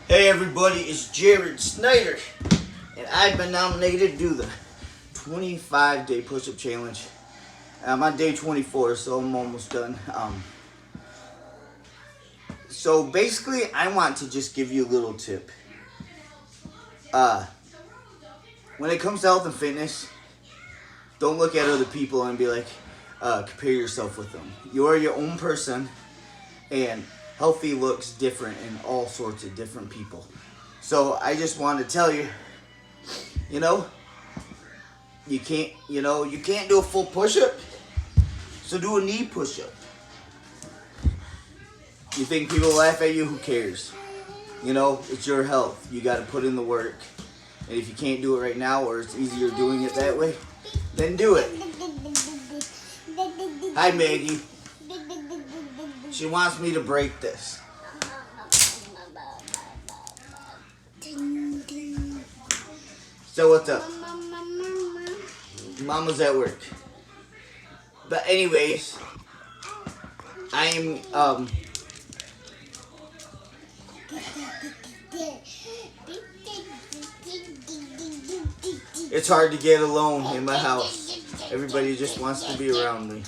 Hey everybody, it's Jared Snyder, and I've been nominated to do the 25-day push-up challenge. I'm on day 24, so I'm almost done. So basically, I want to just give you a little tip. When it comes to health and fitness, don't look at other people and be like, compare yourself with them. You are your own person, and healthy looks different in all sorts of different people. So I just want to tell you, you can't do a full push-up, so do a knee push-up. You think people laugh at you? Who cares? It's your health. You got to put in the work. And if you can't do it right now, or it's easier doing it that way, then do it. Hi, Maggie. She wants me to break this. So what's up? Mama's at work. But anyways, I am it's hard to get alone in my house. Everybody just wants to be around me.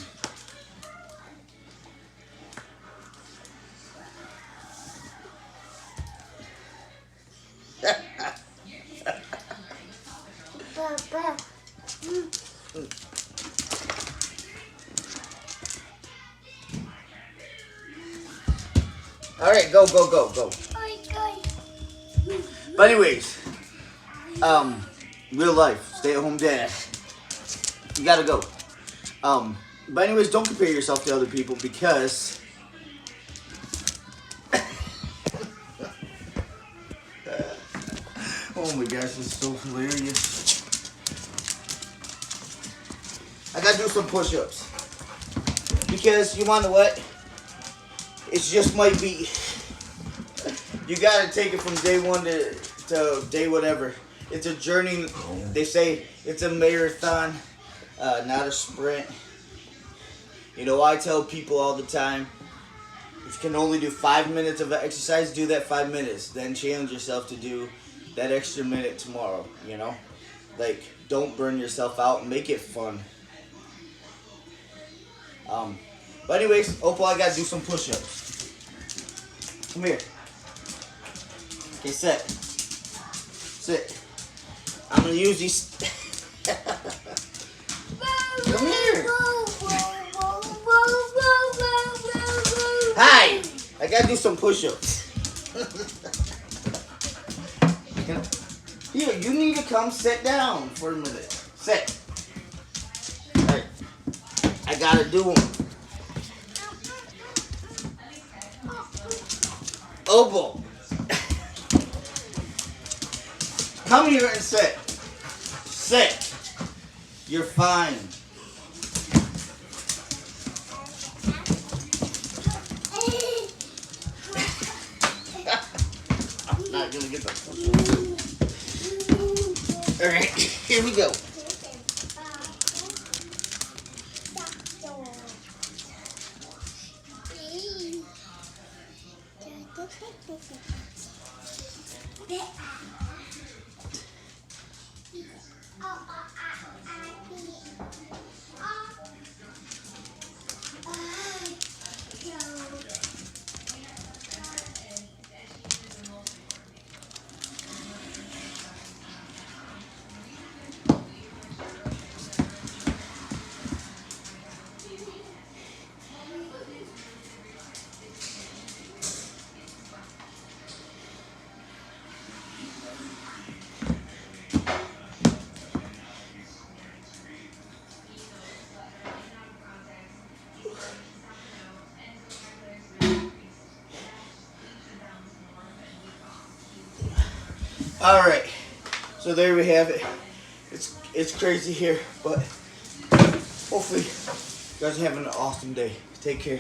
Alright, go. But anyways, real life, stay at home dad. You gotta go. But anyways, don't compare yourself to other people because oh my gosh, this is so hilarious. I gotta do some push-ups. Because you wanna know what? It just might be, you gotta take it from day one to day whatever. It's a journey. They say it's a marathon, not a sprint. I tell people all the time, if you can only do 5 minutes of exercise, do that 5 minutes. Then challenge yourself to do that extra minute tomorrow, Like, don't burn yourself out and make it fun. But anyways, Opal, I gotta do some push-ups. Come here. Okay, sit. I'm gonna use these. Come here. Hi. I gotta do some push-ups. Here, you need to come sit down for a minute. Sit. All right. I gotta do them. Opal. Come here and sit. Sit. You're fine. I'm not gonna get that. Alright, here we go. Alright, so there we have it. It's crazy here, but hopefully you guys are having an awesome day. Take care.